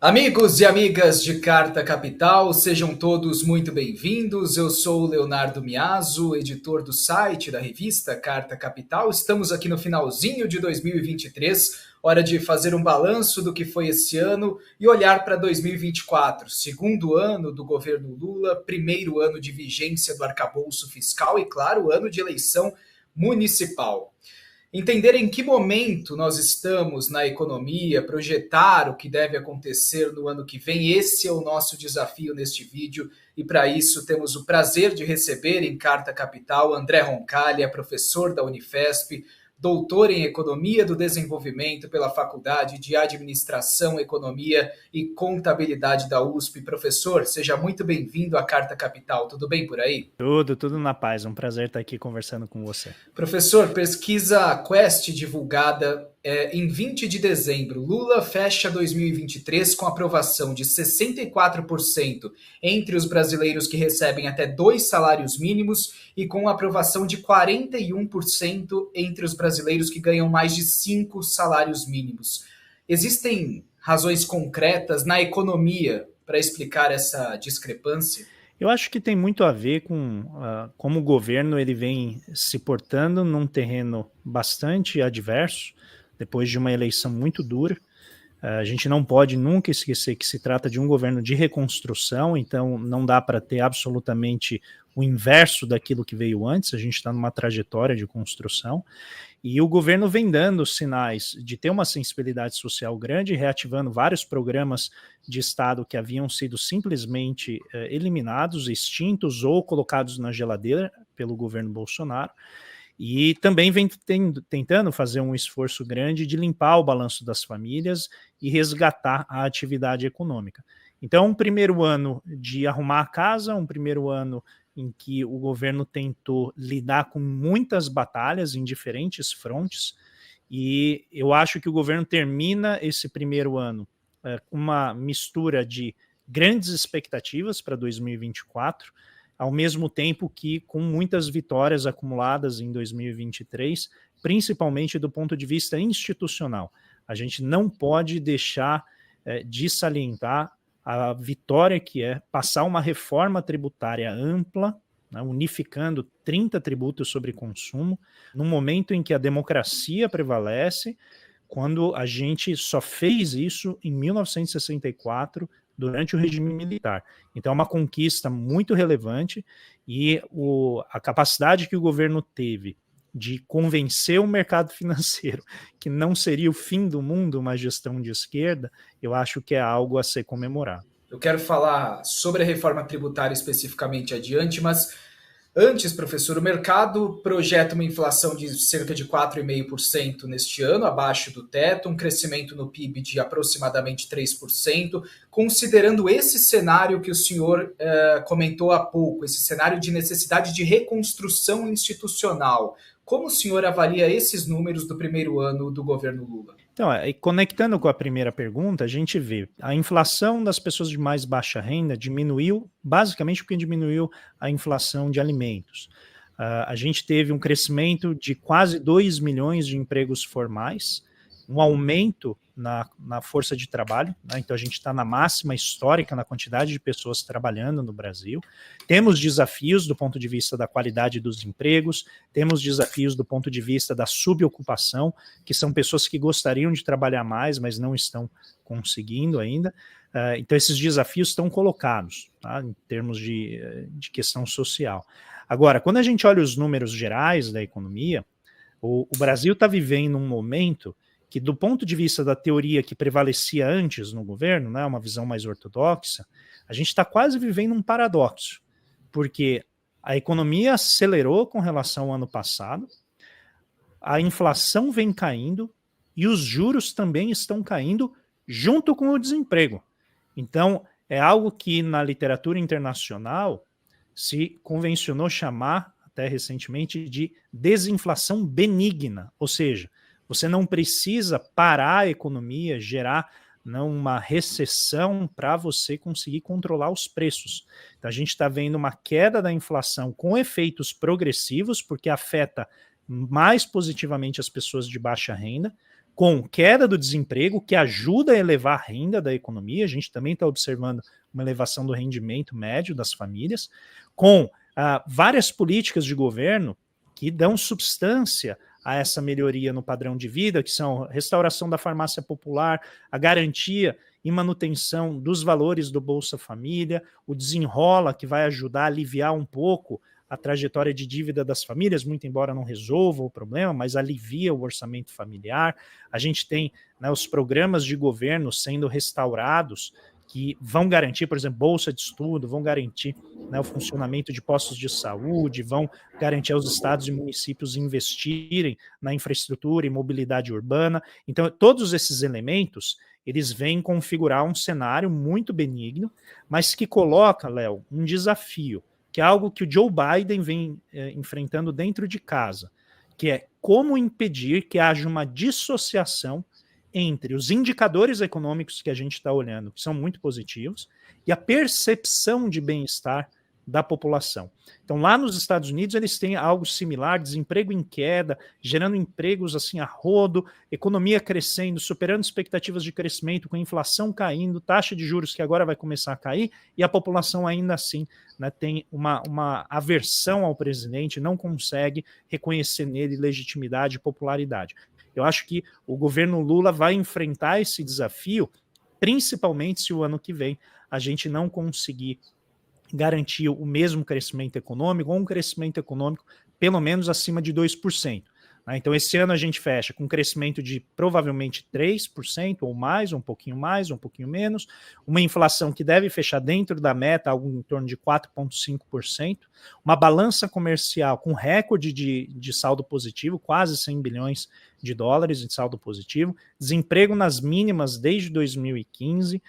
Amigos e amigas de Carta Capital, sejam todos muito bem-vindos. Eu sou o Leonardo Miazzo, editor do site da revista Carta Capital. Estamos aqui no finalzinho de 2023, hora de fazer um balanço do que foi esse ano e olhar para 2024, segundo ano do governo Lula, primeiro ano de vigência do arcabouço fiscal e, claro, ano de eleição municipal. Entender em que momento nós estamos na economia, projetar o que deve acontecer no ano que vem, esse é o nosso desafio neste vídeo. E para isso temos o prazer de receber em Carta Capital André Roncalha, professor da Unifesp, doutor em Economia do Desenvolvimento pela Faculdade de Administração, Economia e Contabilidade da USP. Professor, seja muito bem-vindo à Carta Capital. Tudo bem por aí? Tudo na paz. Um prazer estar aqui conversando com você. Professor, pesquisa Quest divulgada em 20 de dezembro. Lula fecha 2023 com aprovação de 64% entre os brasileiros que recebem até 2 salários mínimos e com aprovação de 41% entre os brasileiros que ganham mais de 5 salários mínimos. Existem razões concretas na economia para explicar essa discrepância? Eu acho que tem muito a ver com como o governo ele vem se portando num terreno bastante adverso, depois de uma eleição muito dura. A gente não pode nunca esquecer que se trata de um governo de reconstrução, então não dá para ter absolutamente o inverso daquilo que veio antes, a gente está numa trajetória de construção, e o governo vem dando sinais de ter uma sensibilidade social grande, reativando vários programas de Estado que haviam sido simplesmente eliminados, extintos ou colocados na geladeira pelo governo Bolsonaro, e também vem tentando fazer um esforço grande de limpar o balanço das famílias e resgatar a atividade econômica. Então, um primeiro ano de arrumar a casa, um primeiro ano em que o governo tentou lidar com muitas batalhas em diferentes frontes, e eu acho que o governo termina esse primeiro ano com uma mistura de grandes expectativas para 2024, ao mesmo tempo que com muitas vitórias acumuladas em 2023, principalmente do ponto de vista institucional. A gente não pode deixar de salientar a vitória que é passar uma reforma tributária ampla, né, unificando 30 tributos sobre consumo, num momento em que a democracia prevalece, quando a gente só fez isso em 1964, durante o regime militar. Então é uma conquista muito relevante e a capacidade que o governo teve de convencer o mercado financeiro que não seria o fim do mundo uma gestão de esquerda, eu acho que é algo a ser comemorado. Eu quero falar sobre a reforma tributária especificamente adiante, mas antes, professor, o mercado projeta uma inflação de cerca de 4,5% neste ano, abaixo do teto, um crescimento no PIB de aproximadamente 3%, considerando esse cenário que o senhor comentou há pouco, esse cenário de necessidade de reconstrução institucional. Como o senhor avalia esses números do primeiro ano do governo Lula? Então, conectando com a primeira pergunta, a gente vê a inflação das pessoas de mais baixa renda diminuiu, basicamente porque diminuiu a inflação de alimentos. A gente teve um crescimento de quase 2 milhões de empregos formais, um aumento na força de trabalho, né? Então a gente está na máxima histórica na quantidade de pessoas trabalhando no Brasil. Temos desafios do ponto de vista da qualidade dos empregos, temos desafios do ponto de vista da subocupação, que são pessoas que gostariam de trabalhar mais, mas não estão conseguindo ainda. Então esses desafios estão colocados, tá? Em termos de questão social. Agora, quando a gente olha os números gerais da economia, o Brasil está vivendo um momento que, do ponto de vista da teoria que prevalecia antes no governo, né, uma visão mais ortodoxa, a gente está quase vivendo um paradoxo, porque a economia acelerou com relação ao ano passado, a inflação vem caindo e os juros também estão caindo junto com o desemprego. Então, é algo que na literatura internacional se convencionou chamar, até recentemente, de desinflação benigna, ou seja, você não precisa parar a economia, gerar uma recessão para você conseguir controlar os preços. Então a gente está vendo uma queda da inflação com efeitos progressivos, porque afeta mais positivamente as pessoas de baixa renda, com queda do desemprego, que ajuda a elevar a renda da economia, a gente também está observando uma elevação do rendimento médio das famílias, com várias políticas de governo que dão substância a essa melhoria no padrão de vida, que são a restauração da farmácia popular, a garantia e manutenção dos valores do Bolsa Família, o desenrola, que vai ajudar a aliviar um pouco a trajetória de dívida das famílias, muito embora não resolva o problema, mas alivia o orçamento familiar. A gente tem, né, os programas de governo sendo restaurados, que vão garantir, por exemplo, bolsa de estudo, vão garantir, né, o funcionamento de postos de saúde, vão garantir aos estados e municípios investirem na infraestrutura e mobilidade urbana. Então, todos esses elementos, eles vêm configurar um cenário muito benigno, mas que coloca, Léo, um desafio, que é algo que o Joe Biden vem enfrentando dentro de casa, que é como impedir que haja uma dissociação entre os indicadores econômicos que a gente está olhando, que são muito positivos, e a percepção de bem-estar da população. Então, lá nos Estados Unidos, eles têm algo similar, desemprego em queda, gerando empregos assim a rodo, economia crescendo, superando expectativas de crescimento, com a inflação caindo, taxa de juros que agora vai começar a cair, e a população ainda assim, né, tem uma aversão ao presidente, não consegue reconhecer nele legitimidade e popularidade. Eu acho que o governo Lula vai enfrentar esse desafio, principalmente se o ano que vem a gente não conseguir garantir o mesmo crescimento econômico, ou um crescimento econômico pelo menos acima de 2%. Né? Então, esse ano a gente fecha com um crescimento de provavelmente 3% ou mais, um pouquinho menos, uma inflação que deve fechar dentro da meta, algo em torno de 4,5%, uma balança comercial com recorde de saldo positivo, quase 100 bilhões de dólares em saldo positivo, desemprego nas mínimas desde 2015,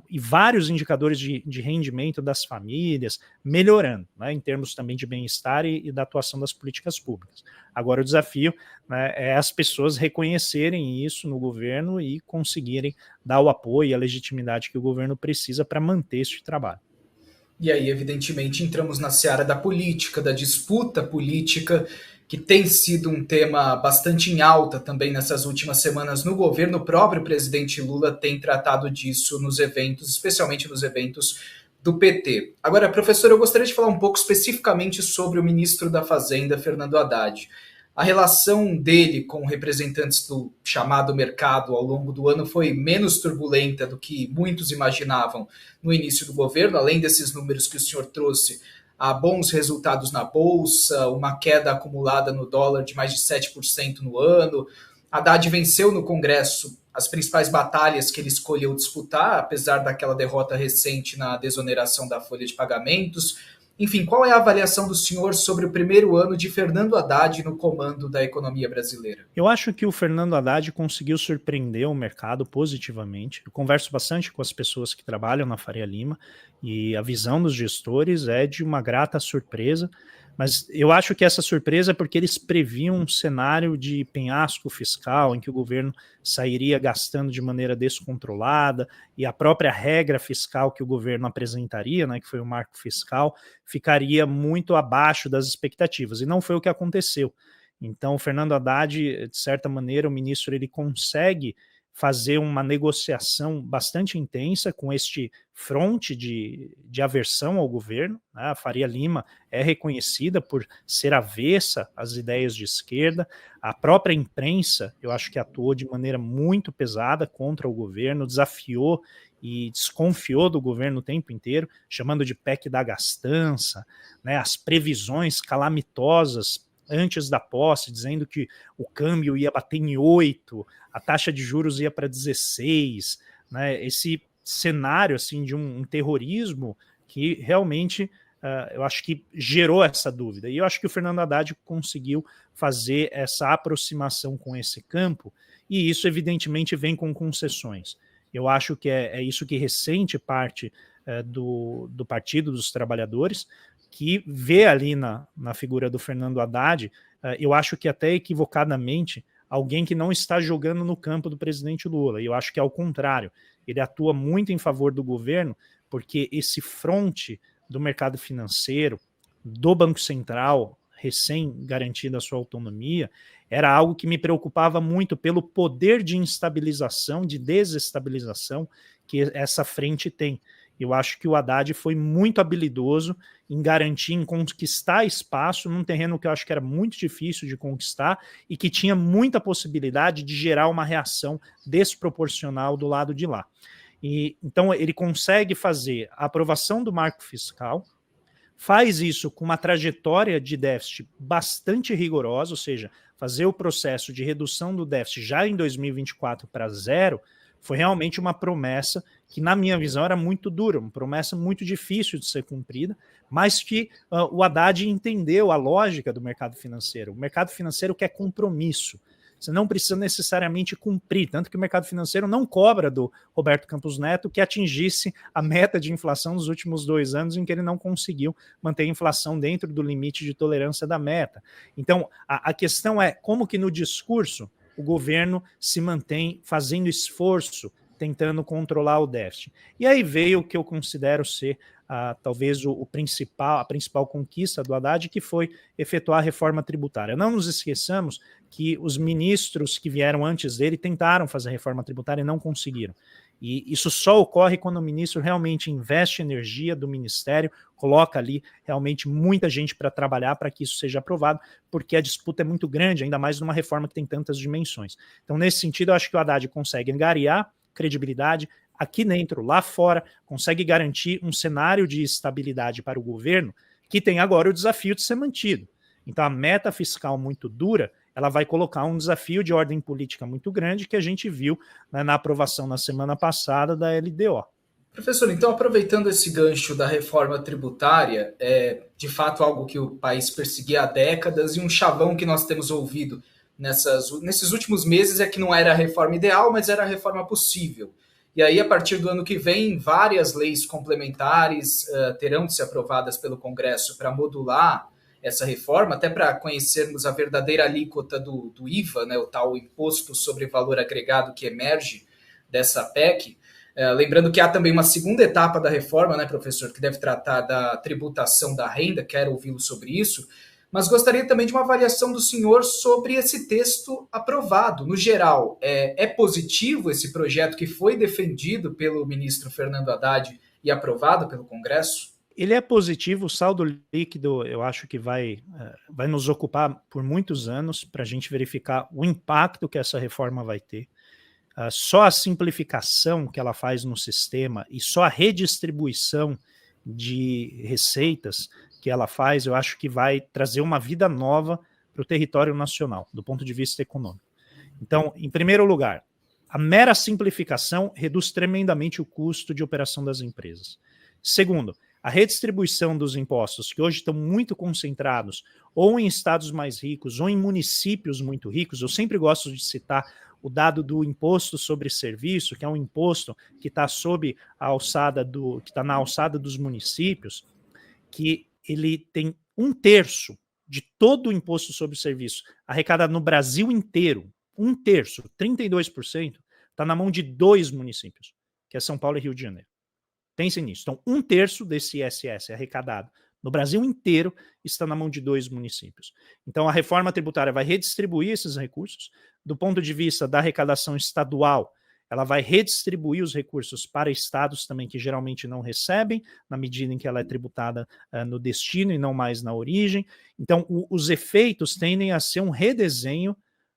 e vários indicadores de rendimento das famílias melhorando, né, em termos também de bem-estar e da atuação das políticas públicas. Agora, o desafio, né, é as pessoas reconhecerem isso no governo e conseguirem dar o apoio e a legitimidade que o governo precisa para manter esse trabalho. E aí, evidentemente, entramos na seara da política, da disputa política, que tem sido um tema bastante em alta também nessas últimas semanas no governo. O próprio presidente Lula tem tratado disso nos eventos, especialmente nos eventos do PT. Agora, professor, eu gostaria de falar um pouco especificamente sobre o ministro da Fazenda, Fernando Haddad. A relação dele com representantes do chamado mercado ao longo do ano foi menos turbulenta do que muitos imaginavam no início do governo, além desses números que o senhor trouxe. Há bons resultados na Bolsa, uma queda acumulada no dólar de mais de 7% no ano. Haddad venceu no Congresso as principais batalhas que ele escolheu disputar, apesar daquela derrota recente na desoneração da folha de pagamentos. Enfim, qual é a avaliação do senhor sobre o primeiro ano de Fernando Haddad no comando da economia brasileira? Eu acho que o Fernando Haddad conseguiu surpreender o mercado positivamente. Eu converso bastante com as pessoas que trabalham na Faria Lima e a visão dos gestores é de uma grata surpresa, mas eu acho que essa surpresa é porque eles previam um cenário de penhasco fiscal em que o governo sairia gastando de maneira descontrolada e a própria regra fiscal que o governo apresentaria, né, que foi o marco fiscal, ficaria muito abaixo das expectativas, e não foi o que aconteceu. Então, o Fernando Haddad, de certa maneira, o ministro, ele consegue fazer uma negociação bastante intensa com este fronte de aversão ao governo. Né? A Faria Lima é reconhecida por ser avessa às ideias de esquerda. A própria imprensa, eu acho que atuou de maneira muito pesada contra o governo, desafiou e desconfiou do governo o tempo inteiro, chamando de PEC da gastança, né? As previsões calamitosas antes da posse, dizendo que o câmbio ia bater em 8, a taxa de juros ia para 16, né? Esse cenário assim, de um terrorismo que realmente eu acho que gerou essa dúvida. E eu acho que o Fernando Haddad conseguiu fazer essa aproximação com esse campo, e isso evidentemente vem com concessões. Eu acho que é isso que ressente parte do Partido dos Trabalhadores, que vê ali na figura do Fernando Haddad, eu acho que até equivocadamente, alguém que não está jogando no campo do presidente Lula. E eu acho que é ao contrário. Ele atua muito em favor do governo, porque esse fronte do mercado financeiro, do Banco Central, recém-garantida a sua autonomia, era algo que me preocupava muito pelo poder de instabilização, de desestabilização que essa frente tem. Eu acho que o Haddad foi muito habilidoso em garantir, em conquistar espaço num terreno que eu acho que era muito difícil de conquistar e que tinha muita possibilidade de gerar uma reação desproporcional do lado de lá. E então ele consegue fazer a aprovação do marco fiscal, faz isso com uma trajetória de déficit bastante rigorosa, ou seja, fazer o processo de redução do déficit já em 2024 para zero, foi realmente uma promessa que, na minha visão, era muito dura, uma promessa muito difícil de ser cumprida, mas que o Haddad entendeu a lógica do mercado financeiro. O mercado financeiro quer compromisso. Você não precisa necessariamente cumprir, tanto que o mercado financeiro não cobra do Roberto Campos Neto que atingisse a meta de inflação nos últimos 2 anos, em que ele não conseguiu manter a inflação dentro do limite de tolerância da meta. Então, a questão é como que no discurso o governo se mantém fazendo esforço, tentando controlar o déficit. E aí veio o que eu considero ser talvez a principal conquista do Haddad, que foi efetuar a reforma tributária. Não nos esqueçamos que os ministros que vieram antes dele tentaram fazer a reforma tributária e não conseguiram. E isso só ocorre quando o ministro realmente investe energia do ministério, coloca ali realmente muita gente para trabalhar para que isso seja aprovado, porque a disputa é muito grande, ainda mais numa reforma que tem tantas dimensões. Então, nesse sentido, eu acho que o Haddad consegue angariar credibilidade aqui dentro, lá fora, consegue garantir um cenário de estabilidade para o governo, que tem agora o desafio de ser mantido. Então, a meta fiscal muito dura, ela vai colocar um desafio de ordem política muito grande que a gente viu, né, na aprovação na semana passada da LDO. Professor, então, aproveitando esse gancho da reforma tributária, é de fato algo que o país perseguia há décadas e um chavão que nós temos ouvido nesses últimos meses é que não era a reforma ideal, mas era a reforma possível. E aí, a partir do ano que vem, várias leis complementares terão de ser aprovadas pelo Congresso para modular essa reforma, até para conhecermos a verdadeira alíquota do IVA, né, o tal Imposto sobre Valor Agregado que emerge dessa PEC. Lembrando que há também uma segunda etapa da reforma, né, professor, que deve tratar da tributação da renda, quero ouvi-lo sobre isso, mas gostaria também de uma avaliação do senhor sobre esse texto aprovado. No geral, é positivo esse projeto que foi defendido pelo ministro Fernando Haddad e aprovado pelo Congresso? Ele é positivo, o saldo líquido eu acho que vai nos ocupar por muitos anos para a gente verificar o impacto que essa reforma vai ter. Só a simplificação que ela faz no sistema e só a redistribuição de receitas que ela faz, eu acho que vai trazer uma vida nova para o território nacional, do ponto de vista econômico. Então, em primeiro lugar, a mera simplificação reduz tremendamente o custo de operação das empresas. Segundo, a redistribuição dos impostos, que hoje estão muito concentrados ou em estados mais ricos ou em municípios muito ricos. Eu sempre gosto de citar o dado do imposto sobre serviço, que é um imposto que está sob a alçada que está na alçada dos municípios, que ele tem 1/3 de todo o imposto sobre serviço arrecadado no Brasil inteiro, 1/3, 32%, está na mão de 2 municípios, que é São Paulo e Rio de Janeiro. Pensem nisso. Então, 1/3 desse ISS arrecadado no Brasil inteiro está na mão de 2 municípios. Então, a reforma tributária vai redistribuir esses recursos. Do ponto de vista da arrecadação estadual, ela vai redistribuir os recursos para estados também que geralmente não recebem, na medida em que ela é tributada no destino e não mais na origem. Então, os efeitos tendem a ser um redesenho,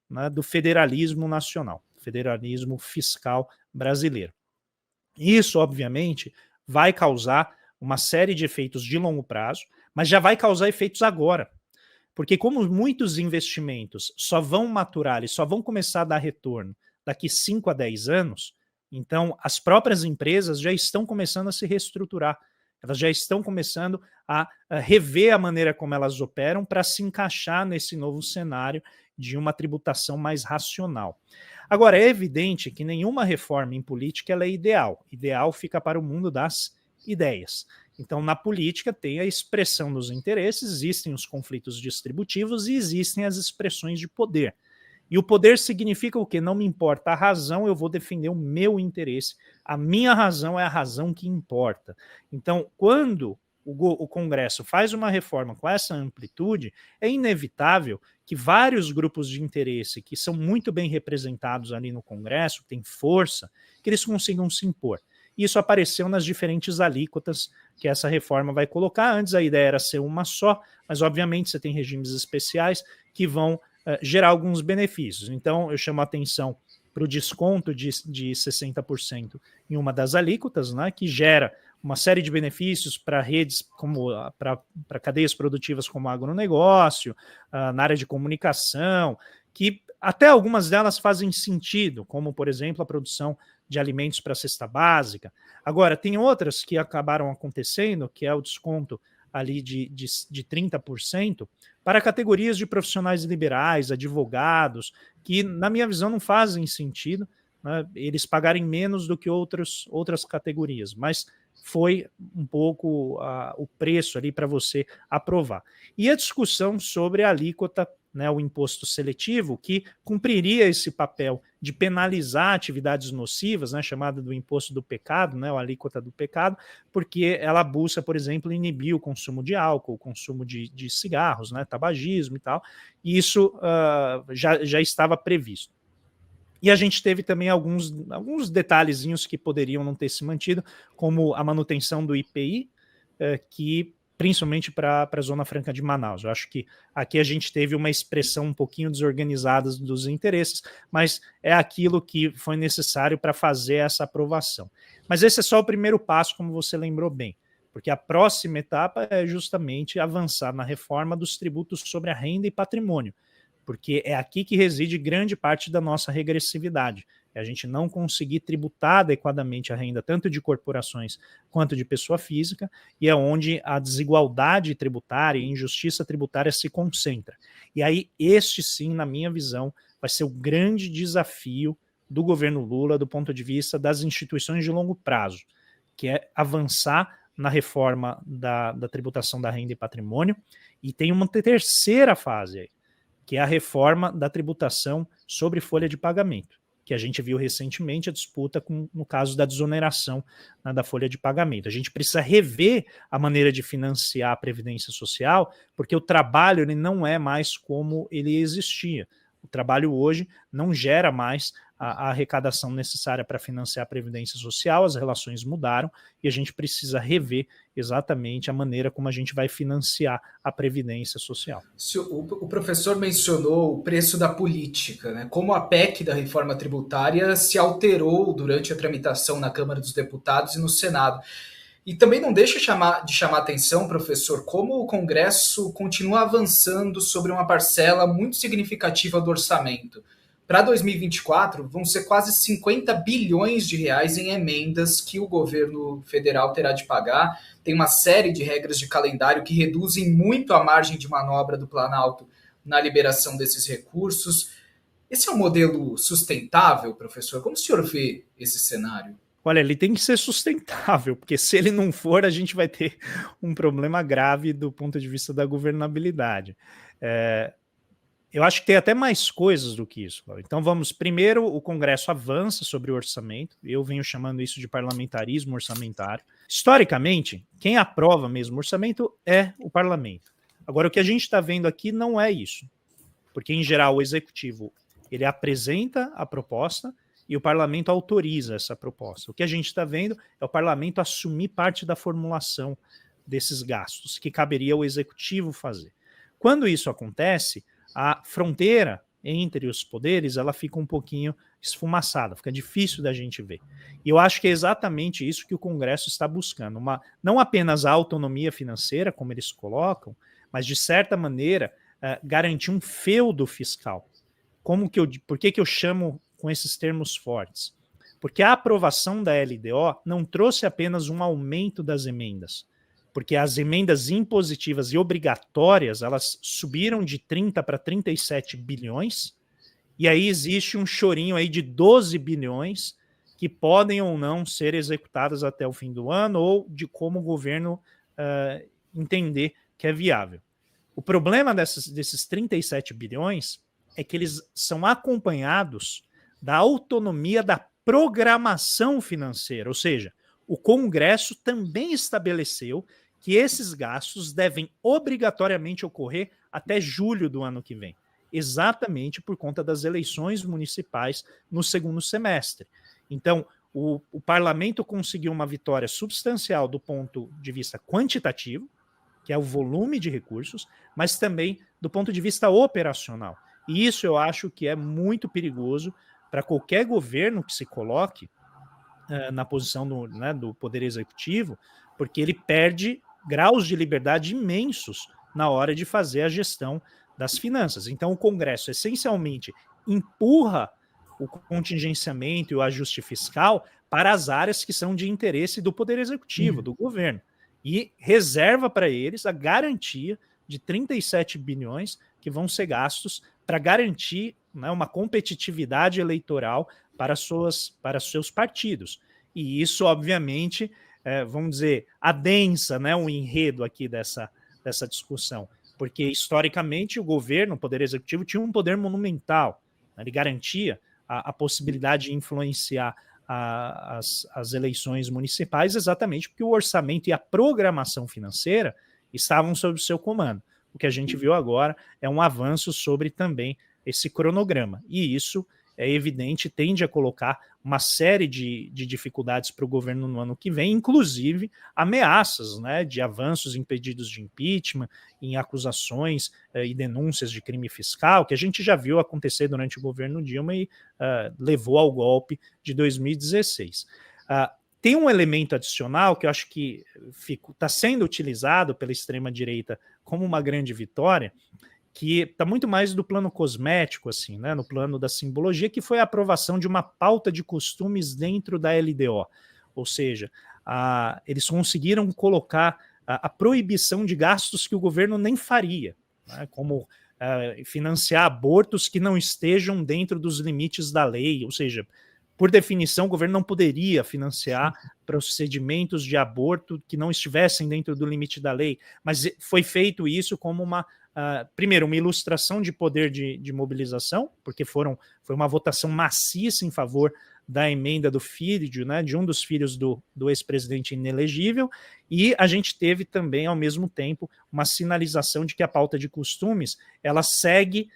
né, do federalismo nacional, federalismo fiscal brasileiro. Isso, obviamente, vai causar uma série de efeitos de longo prazo, mas já vai causar efeitos agora. Porque como muitos investimentos só vão maturar e só vão começar a dar retorno daqui 5 a 10 anos, então as próprias empresas já estão começando a se reestruturar. Elas já estão começando a rever a maneira como elas operam para se encaixar nesse novo cenário de uma tributação mais racional. Agora, é evidente que nenhuma reforma em política ela é ideal. Ideal fica para o mundo das ideias. Então, na política tem a expressão dos interesses, existem os conflitos distributivos e existem as expressões de poder. E o poder significa o quê? Não me importa a razão, eu vou defender o meu interesse. A minha razão é a razão que importa. Então, quando o Congresso faz uma reforma com essa amplitude, é inevitável que vários grupos de interesse que são muito bem representados ali no Congresso, têm força, que eles consigam se impor. Isso apareceu nas diferentes alíquotas que essa reforma vai colocar. Antes a ideia era ser uma só, mas obviamente você tem regimes especiais que vão gerar alguns benefícios. Então eu chamo a atenção para o desconto de 60% em uma das alíquotas, né, que gera uma série de benefícios para redes, como para cadeias produtivas como agronegócio, na área de comunicação, que até algumas delas fazem sentido, como, por exemplo, a produção de alimentos para a cesta básica. Agora, tem outras que acabaram acontecendo, que é o desconto ali de 30%, para categorias de profissionais liberais, advogados, que, na minha visão, não fazem sentido, né, eles pagarem menos do que outras categorias, mas foi um pouco o preço ali para você aprovar. E a discussão sobre a alíquota, né, o imposto seletivo, que cumpriria esse papel de penalizar atividades nocivas, né, chamada do imposto do pecado, né, a alíquota do pecado, porque ela busca, por exemplo, inibir o consumo de álcool, o consumo de cigarros, né, tabagismo e tal, e isso já estava previsto. E a gente teve também alguns detalhezinhos que poderiam não ter se mantido, como a manutenção do IPI, que principalmente para a Zona Franca de Manaus. Eu acho que aqui a gente teve uma expressão um pouquinho desorganizada dos interesses, mas é aquilo que foi necessário para fazer essa aprovação. Mas esse é só o primeiro passo, como você lembrou bem, porque a próxima etapa é justamente avançar na reforma dos tributos sobre a renda e patrimônio, porque é aqui que reside grande parte da nossa regressividade. É a gente não conseguir tributar adequadamente a renda tanto de corporações quanto de pessoa física, e é onde a desigualdade tributária e injustiça tributária se concentra. E aí, este sim, na minha visão, vai ser o grande desafio do governo Lula do ponto de vista das instituições de longo prazo, que é avançar na reforma da tributação da renda e patrimônio, e tem uma terceira fase aí, que é a reforma da tributação sobre folha de pagamento, que a gente viu recentemente a disputa no caso da desoneração, né, da folha de pagamento. A gente precisa rever a maneira de financiar a Previdência Social, porque o trabalho ele não é mais como ele existia. O trabalho hoje não gera mais a arrecadação necessária para financiar a Previdência Social, as relações mudaram e a gente precisa rever exatamente a maneira como a gente vai financiar a Previdência Social. O professor mencionou o preço da política, né? Como a PEC da reforma tributária se alterou durante a tramitação na Câmara dos Deputados e no Senado. E também não deixa de chamar atenção, professor, como o Congresso continua avançando sobre uma parcela muito significativa do orçamento. Para 2024, vão ser quase 50 bilhões de reais em emendas que o governo federal terá de pagar. Tem uma série de regras de calendário que reduzem muito a margem de manobra do Planalto na liberação desses recursos. Esse é um modelo sustentável, professor? Como o senhor vê esse cenário? Olha, ele tem que ser sustentável, porque se ele não for, a gente vai ter um problema grave do ponto de vista da governabilidade. Eu acho que tem até mais coisas do que isso. Então vamos, primeiro, o Congresso avança sobre o orçamento, eu venho chamando isso de parlamentarismo orçamentário. Historicamente, quem aprova mesmo o orçamento é o parlamento. Agora, o que a gente está vendo aqui não é isso, porque em geral o executivo ele apresenta a proposta e o parlamento autoriza essa proposta. O que a gente está vendo é o parlamento assumir parte da formulação desses gastos, que caberia ao executivo fazer. Quando isso acontece, a fronteira entre os poderes ela fica um pouquinho esfumaçada, fica difícil da gente ver. E eu acho que é exatamente isso que o Congresso está buscando, não apenas a autonomia financeira, como eles colocam, mas de certa maneira garantir um feudo fiscal. Por que eu chamo com esses termos fortes? Porque a aprovação da LDO não trouxe apenas um aumento das emendas, porque as emendas impositivas e obrigatórias, elas subiram de 30 para 37 bilhões, e aí existe um chorinho aí de 12 bilhões que podem ou não ser executadas até o fim do ano, ou de como o governo entender que é viável. O problema desses 37 bilhões é que eles são acompanhados da autonomia da programação financeira, ou seja, o Congresso também estabeleceu que esses gastos devem obrigatoriamente ocorrer até julho do ano que vem, exatamente por conta das eleições municipais no segundo semestre. Então, o parlamento conseguiu uma vitória substancial do ponto de vista quantitativo, que é o volume de recursos, mas também do ponto de vista operacional. E isso eu acho que é muito perigoso para qualquer governo que se coloque na posição do Poder Executivo, porque ele perde graus de liberdade imensos na hora de fazer a gestão das finanças. Então, o Congresso essencialmente empurra o contingenciamento e o ajuste fiscal para as áreas que são de interesse do Poder Executivo, do governo, e reserva para eles a garantia de 37 bilhões que vão ser gastos para garantir, né, uma competitividade eleitoral para seus partidos. E isso, obviamente, vamos dizer, adensa, né, o enredo aqui dessa discussão, porque historicamente o governo, o Poder Executivo, tinha um poder monumental, né, ele garantia a possibilidade de influenciar as eleições municipais, exatamente porque o orçamento e a programação financeira estavam sob o seu comando. O que a gente viu agora é um avanço sobre também esse cronograma, e isso é evidente, tende a colocar uma série de dificuldades para o governo no ano que vem, inclusive ameaças, né, de avanços em pedidos de impeachment, em acusações e denúncias de crime fiscal, que a gente já viu acontecer durante o governo Dilma e levou ao golpe de 2016. Tem um elemento adicional que eu acho que está sendo utilizado pela extrema-direita como uma grande vitória, que está muito mais do plano cosmético, assim, né, no plano da simbologia, que foi a aprovação de uma pauta de costumes dentro da LDO. Ou seja, eles conseguiram colocar a proibição de gastos que o governo nem faria, né, como financiar abortos que não estejam dentro dos limites da lei, ou seja, por definição, o governo não poderia financiar procedimentos de aborto que não estivessem dentro do limite da lei, mas foi feito isso como primeiro, uma ilustração de poder de mobilização, porque foi uma votação maciça em favor da emenda do filho, né, de um dos filhos do ex-presidente inelegível, e a gente teve também, ao mesmo tempo, uma sinalização de que a pauta de costumes ela segue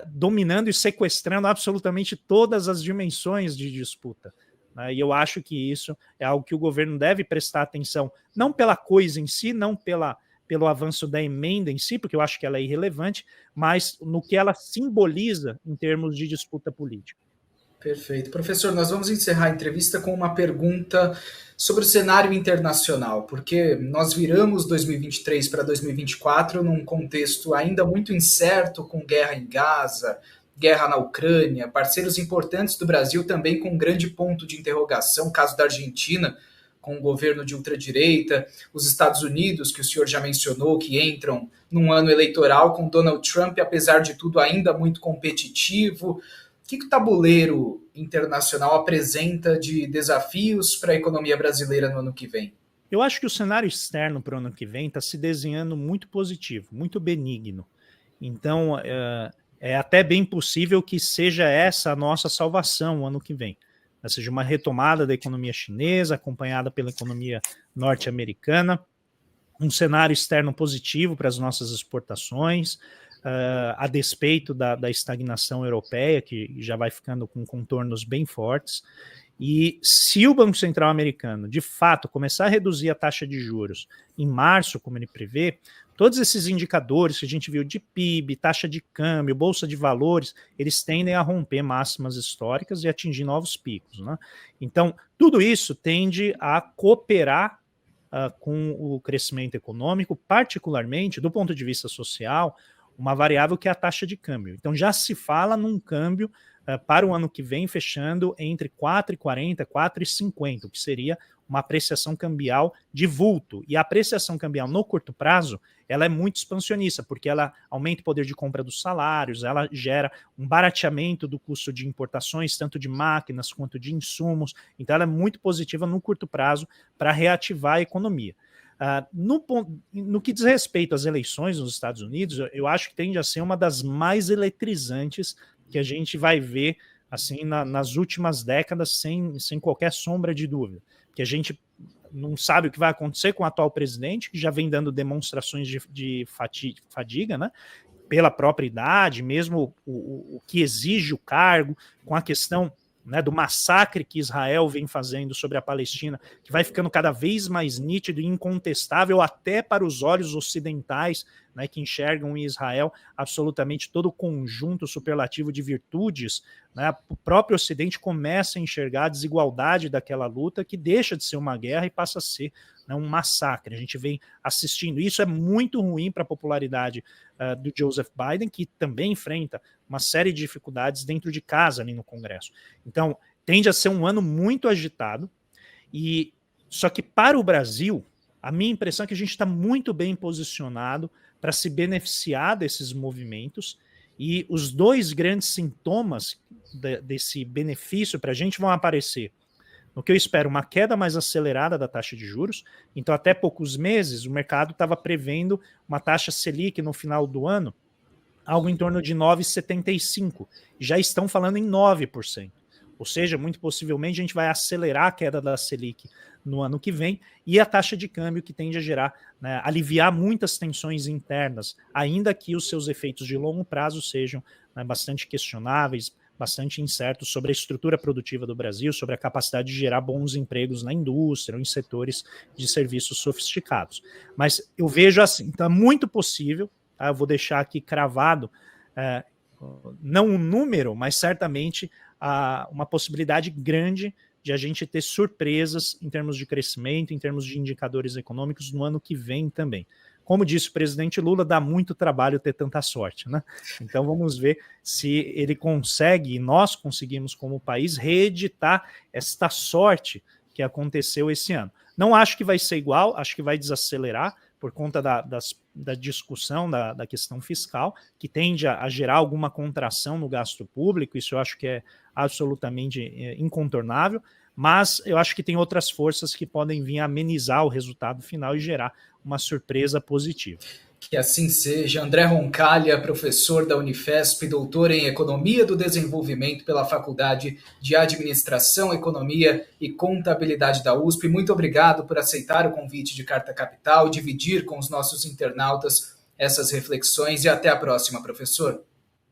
dominando e sequestrando absolutamente todas as dimensões de disputa. Né? E eu acho que isso é algo que o governo deve prestar atenção, não pela coisa em si, não pelo avanço da emenda em si, porque eu acho que ela é irrelevante, mas no que ela simboliza em termos de disputa política. Perfeito. Professor, nós vamos encerrar a entrevista com uma pergunta sobre o cenário internacional, porque nós viramos 2023 para 2024 num contexto ainda muito incerto, com guerra em Gaza, guerra na Ucrânia, parceiros importantes do Brasil também com um grande ponto de interrogação, caso da Argentina, com o governo de ultradireita, os Estados Unidos, que o senhor já mencionou, que entram num ano eleitoral com Donald Trump, apesar de tudo, ainda muito competitivo. O que o tabuleiro internacional apresenta de desafios para a economia brasileira no ano que vem? Eu acho que o cenário externo para o ano que vem está se desenhando muito positivo, muito benigno. Então, é até bem possível que seja essa a nossa salvação o ano que vem. Ou seja, uma retomada da economia chinesa, acompanhada pela economia norte-americana, um cenário externo positivo para as nossas exportações, a despeito da estagnação europeia, que já vai ficando com contornos bem fortes. E se o Banco Central americano, de fato, começar a reduzir a taxa de juros em março, como ele prevê, todos esses indicadores que a gente viu de PIB, taxa de câmbio, bolsa de valores, eles tendem a romper máximas históricas e atingir novos picos. Né? Então, tudo isso tende a cooperar com o crescimento econômico, particularmente do ponto de vista social, uma variável que é a taxa de câmbio. Então, já se fala num câmbio para o ano que vem fechando entre 4,40 e 4,50, o que seria uma apreciação cambial de vulto. E a apreciação cambial no curto prazo, ela é muito expansionista, porque ela aumenta o poder de compra dos salários, ela gera um barateamento do custo de importações, tanto de máquinas quanto de insumos. Então, ela é muito positiva no curto prazo para reativar a economia. No que diz respeito às eleições nos Estados Unidos, eu acho que tende a ser uma das mais eletrizantes que a gente vai ver assim nas últimas décadas, sem qualquer sombra de dúvida. Que a gente não sabe o que vai acontecer com o atual presidente, que já vem dando demonstrações de fadiga, né? Pela própria idade, mesmo o que exige o cargo, com a questão, né, do massacre que Israel vem fazendo sobre a Palestina, que vai ficando cada vez mais nítido e incontestável até para os olhos ocidentais, né, que enxergam em Israel absolutamente todo o conjunto superlativo de virtudes, né? O próprio Ocidente começa a enxergar a desigualdade daquela luta, que deixa de ser uma guerra e passa a ser, né, um massacre. A gente vem assistindo. Isso é muito ruim para a popularidade do Joseph Biden, que também enfrenta uma série de dificuldades dentro de casa ali no Congresso. Então, tende a ser um ano muito agitado, e só que para o Brasil, a minha impressão é que a gente está muito bem posicionado para se beneficiar desses movimentos, e os dois grandes sintomas desse benefício para a gente vão aparecer no que eu espero, uma queda mais acelerada da taxa de juros. Então, até poucos meses, o mercado estava prevendo uma taxa Selic no final do ano, algo em torno de 9,75%. Já estão falando em 9%. Ou seja, muito possivelmente a gente vai acelerar a queda da Selic no ano que vem, e a taxa de câmbio, que tende a gerar, né, aliviar muitas tensões internas, ainda que os seus efeitos de longo prazo sejam, né, bastante questionáveis, bastante incertos sobre a estrutura produtiva do Brasil, sobre a capacidade de gerar bons empregos na indústria ou em setores de serviços sofisticados. Mas eu vejo assim, então é muito possível, tá? Eu vou deixar aqui cravado, não um número, mas certamente uma possibilidade grande de a gente ter surpresas em termos de crescimento, em termos de indicadores econômicos no ano que vem também. Como disse o presidente Lula, dá muito trabalho ter tanta sorte, né? Então vamos ver se ele consegue, e nós conseguimos como país, reeditar esta sorte que aconteceu esse ano. Não acho que vai ser igual, acho que vai desacelerar por conta da discussão da questão fiscal, que tende a gerar alguma contração no gasto público. Isso eu acho que é absolutamente incontornável, mas eu acho que tem outras forças que podem vir a amenizar o resultado final e gerar uma surpresa positiva. Que assim seja. André Roncalha, professor da Unifesp, doutor em Economia do Desenvolvimento pela Faculdade de Administração, Economia e Contabilidade da USP. Muito obrigado por aceitar o convite de Carta Capital, dividir com os nossos internautas essas reflexões, e até a próxima, professor.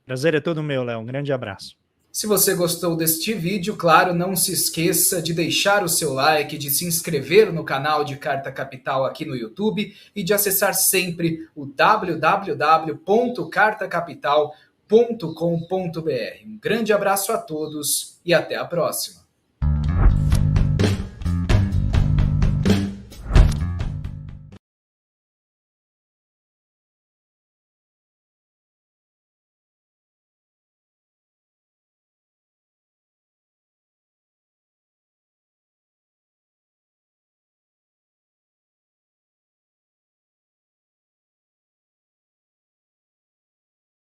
Prazer é todo meu, Léo. Um grande abraço. Se você gostou deste vídeo, claro, não se esqueça de deixar o seu like, de se inscrever no canal de Carta Capital aqui no YouTube e de acessar sempre o www.cartacapital.com.br. Um grande abraço a todos e até a próxima.